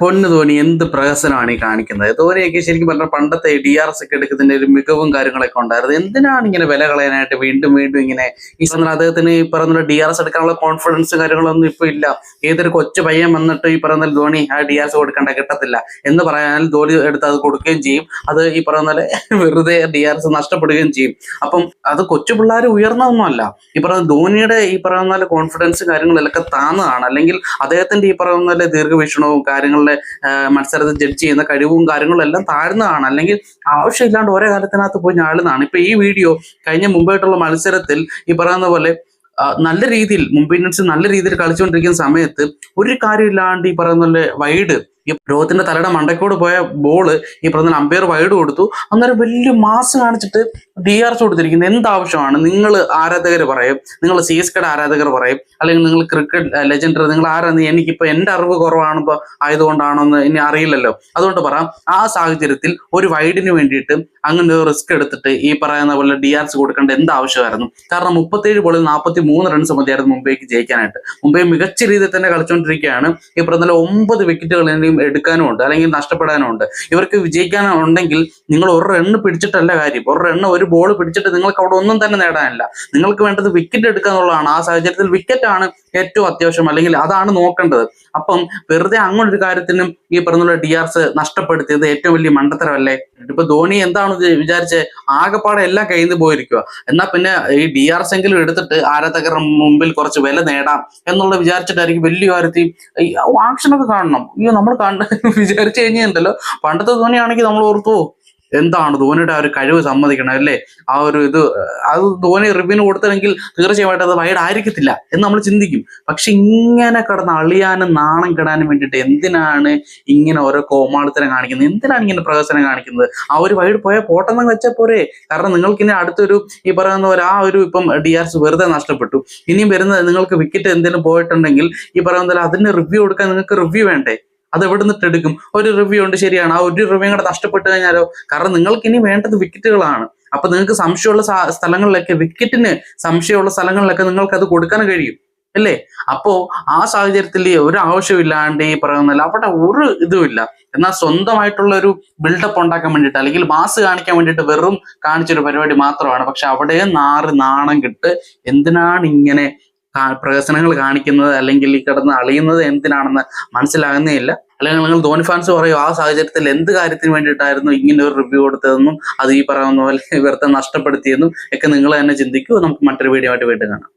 പൊന്ന് ധോനി എന്ത് പ്രഹസനമാണ് ഈ കാണിക്കുന്നത്. ധോനിയൊക്കെ ശരിക്കും പറഞ്ഞാൽ പണ്ടത്തെ DRS ഒക്കെ എടുക്കുന്നതിന്റെ ഒരു മികവും കാര്യങ്ങളൊക്കെ ഉണ്ടായിരുന്നു. എന്തിനാണ് ഇങ്ങനെ വില കളയാനായിട്ട് വീണ്ടും വീണ്ടും ഇങ്ങനെ ഈ പറഞ്ഞ അദ്ദേഹത്തിന് ഈ പറയുന്ന DRS എടുക്കാനുള്ള കോൺഫിഡൻസ് കാര്യങ്ങളൊന്നും ഇപ്പൊ ഇല്ല. ഏതൊരു കൊച്ചു പയ്യൻ വന്നിട്ട് ഈ പറയുന്ന ധോനി ആ DRS കൊടുക്കേണ്ട കിട്ടത്തില്ല എന്ന് പറയാൻ ധോനി എടുത്ത് അത് കൊടുക്കുകയും ചെയ്യും. അത് ഈ പറയുന്ന പോലെ വെറുതെ DRS നഷ്ടപ്പെടുകയും ചെയ്യും. അപ്പം അത് കൊച്ചു പിള്ളേർ ഉയർന്നതൊന്നുമല്ല. ഈ പറയുന്ന ധോനിയുടെ ഈ പറയുന്ന പോലെ കോൺഫിഡൻസ് കാര്യങ്ങളിലൊക്കെ താന്നതാണ്. അല്ലെങ്കിൽ അദ്ദേഹത്തിന്റെ ഈ പറയുന്ന പോലെ ദീർഘവീക്ഷണവും കാര്യങ്ങളുടെ മത്സരത്തിൽ ജഡ്ജ് ചെയ്യുന്ന കഴിവും കാര്യങ്ങളും എല്ലാം താഴ്ന്നതാണ്. അല്ലെങ്കിൽ ആവശ്യമില്ലാണ്ട് ഓരോ കാലത്തിനകത്ത് പോയി ഞാളുന്നതാണ്. ഇപ്പൊ ഈ വീഡിയോ കഴിഞ്ഞ മുമ്പായിട്ടുള്ള മത്സരത്തിൽ ഈ പറയുന്ന പോലെ നല്ല രീതിയിൽ മുംബൈ ഇന്ത്യൻസ് നല്ല രീതിയിൽ കളിച്ചുകൊണ്ടിരിക്കുന്ന സമയത്ത് ഒരു കാര്യമില്ലാണ്ട് ഈ പറയുന്ന പോലെ വൈഡ് ഈ രോഹിത്തിന്റെ തലയുടെ മണ്ടക്കോട് പോയ ബോള് ഈ പറഞ്ഞ അമ്പയർ വൈഡ് കൊടുത്തു. അന്നേരം വലിയ മാസ് കാണിച്ചിട്ട് DRS കൊടുത്തിരിക്കുന്നത് എന്താവശ്യമാണ്? നിങ്ങൾ ആരാധകർ പറയും, നിങ്ങൾ CSKയുടെ ആരാധകർ പറയും, അല്ലെങ്കിൽ നിങ്ങൾ ക്രിക്കറ്റ് ലെജൻഡർ, നിങ്ങൾ ആരാന്ന് എനിക്കിപ്പോ എന്റെ അറിവ് കുറവാണിപ്പോ ആയതുകൊണ്ടാണോന്ന് ഇനി അറിയില്ലല്ലോ. അതുകൊണ്ട് പറയാം, ആ സാഹചര്യത്തിൽ ഒരു വൈഡിന് വേണ്ടിയിട്ട് അങ്ങനെ ഒരു റിസ്ക് എടുത്തിട്ട് ഈ പറയുന്ന പോലെ DRS കൊടുക്കേണ്ട എന്താവശ്യമായിരുന്നു? കാരണം 37 ബോളിൽ 43 റൺസ് മതിയായിരുന്നു മുംബൈക്ക് ജയിക്കാനായിട്ട്. മുംബൈ മികച്ച രീതിയിൽ തന്നെ കളിച്ചുകൊണ്ടിരിക്കുകയാണ്. ഈ പറഞ്ഞ 9 വിക്കറ്റുകൾ എടുക്കാനും ഉണ്ട്, അല്ലെങ്കിൽ നഷ്ടപ്പെടാനും ഉണ്ട്. ഇവർക്ക് വിജയിക്കാനുണ്ടെങ്കിൽ നിങ്ങൾ ഒരു റണ്ണ് പിടിച്ചിട്ടല്ല കാര്യം. ഒരു റണ്ണ് ഒരു ബോൾ പിടിച്ചിട്ട് നിങ്ങൾക്ക് അവിടെ ഒന്നും തന്നെ നേടാനില്ല. നിങ്ങൾക്ക് വേണ്ടത് വിക്കറ്റ് എടുക്കുക എന്നുള്ളതാണ്. ആ സാഹചര്യത്തിൽ വിക്കറ്റാണ് ഏറ്റവും അത്യാവശ്യം, അല്ലെങ്കിൽ അതാണ് നോക്കേണ്ടത്. അപ്പം വെറുതെ അങ്ങനൊരു കാര്യത്തിനും ഈ പറഞ്ഞ DRS നഷ്ടപ്പെടുത്തിയത് ഏറ്റവും വലിയ മണ്ടത്തരമല്ലേ? ഇപ്പൊ ധോനി എന്താണ് വിചാരിച്ചത്? ആകെപ്പാടെ എല്ലാം കയ്യിൽ നിന്ന് പോയിരിക്കുക. എന്നാ പിന്നെ ഈ DRS എങ്കിലും എടുത്തിട്ട് ആരാധകരുടെ മുമ്പിൽ കുറച്ച് വില നേടാം എന്നുള്ള വിചാരിച്ചിട്ടായിരിക്കും വലിയ കാര്യത്തിൽ ആക്ഷനൊക്കെ കാണണം. അയ്യോ, നമ്മൾ വിചാരിച്ചു കഴിഞ്ഞിട്ടുണ്ടല്ലോ, പണ്ടത്തെ ധോനിയാണെങ്കിൽ നമ്മൾ ഓർത്തു എന്താണ് ധോനിയുടെ ആ ഒരു കഴിവ് സമ്മതിക്കണം അല്ലേ? ആ ഒരു അത് ധോനി റിവ്യൂവിന് കൊടുത്തെങ്കിൽ തീർച്ചയായിട്ടും അത് വൈഡ് ആയിരിക്കത്തില്ല എന്ന് നമ്മൾ ചിന്തിക്കും. പക്ഷെ ഇങ്ങനെ കിടന്ന് അളിയാനും നാണം കെടാനും വേണ്ടിയിട്ട് എന്തിനാണ് ഇങ്ങനെ ഓരോ കോമാളിത്തരം കാണിക്കുന്നത്? എന്തിനാണ് ഇങ്ങനെ പ്രഹസനം കാണിക്കുന്നത്? ആ ഒരു വൈഡ് പോയാൽ പോട്ടെന്ന് വെച്ചാൽ പോരെ. കാരണം നിങ്ങൾക്ക് ഇനി അടുത്തൊരു ഈ പറയുന്ന പോലെ ആ ഒരു ഇപ്പം DRS വെറുതെ നഷ്ടപ്പെട്ടു. ഇനിയും വരുന്നത് നിങ്ങൾക്ക് വിക്കറ്റ് എന്തെങ്കിലും പോയിട്ടുണ്ടെങ്കിൽ ഈ പറയുന്ന പോലെ അതിന് റിവ്യൂ കൊടുക്കാൻ നിങ്ങൾക്ക് റിവ്യൂ വേണ്ടേ? അത് എവിടെ നിന്നിട്ട് എടുക്കും? ഒരു റിവ്യൂ ഉണ്ട്, ശരിയാണ്. ആ ഒരു റിവ്യൂ കൂടെ നഷ്ടപ്പെട്ടു കഴിഞ്ഞാലോ? കാരണം നിങ്ങൾക്ക് ഇനി വേണ്ടത് വിക്കറ്റുകളാണ്. അപ്പൊ നിങ്ങൾക്ക് സംശയമുള്ള സ്ഥലങ്ങളിലൊക്കെ, വിക്കറ്റിന് സംശയമുള്ള സ്ഥലങ്ങളിലൊക്കെ നിങ്ങൾക്ക് അത് കൊടുക്കാൻ കഴിയും അല്ലേ? അപ്പോ ആ സാഹചര്യത്തിൽ ഒരു ആവശ്യമില്ലാണ്ട് ഈ പറയുന്നില്ല, അവിടെ ഒരു ഇതുമില്ല. എന്നാൽ സ്വന്തമായിട്ടുള്ള ഒരു ബിൽഡപ്പ് ഉണ്ടാക്കാൻ വേണ്ടിയിട്ട്, അല്ലെങ്കിൽ മാസ് കാണിക്കാൻ വേണ്ടിയിട്ട് വെറും കാണിച്ചൊരു പരിപാടി മാത്രമാണ്. പക്ഷെ അവിടെ നാണം കിട്ട് എന്തിനാണ് ഇങ്ങനെ പ്രഹസനങ്ങൾ കാണിക്കുന്നത്, അല്ലെങ്കിൽ ഈ കിടന്ന് അളിയുന്നത് എന്തിനാണെന്ന് മനസ്സിലാകുന്നേ ഇല്ല. അല്ലെങ്കിൽ നിങ്ങൾ ധോനി ഫാൻസ് പറയും, ആ സാഹചര്യത്തിൽ എന്ത് കാര്യത്തിന് വേണ്ടിയിട്ടായിരുന്നു ഇങ്ങനെ ഒരു റിവ്യൂ കൊടുത്തതെന്നും അത് ഈ പറയുന്ന പോലെ വെറുതെ നഷ്ടപ്പെടുത്തിയെന്നും ഒക്കെ നിങ്ങൾ തന്നെ ചിന്തിക്കൂ. നമുക്ക് മറ്റൊരു വീഡിയോ ആയിട്ട് വീണ്ടും കാണാം.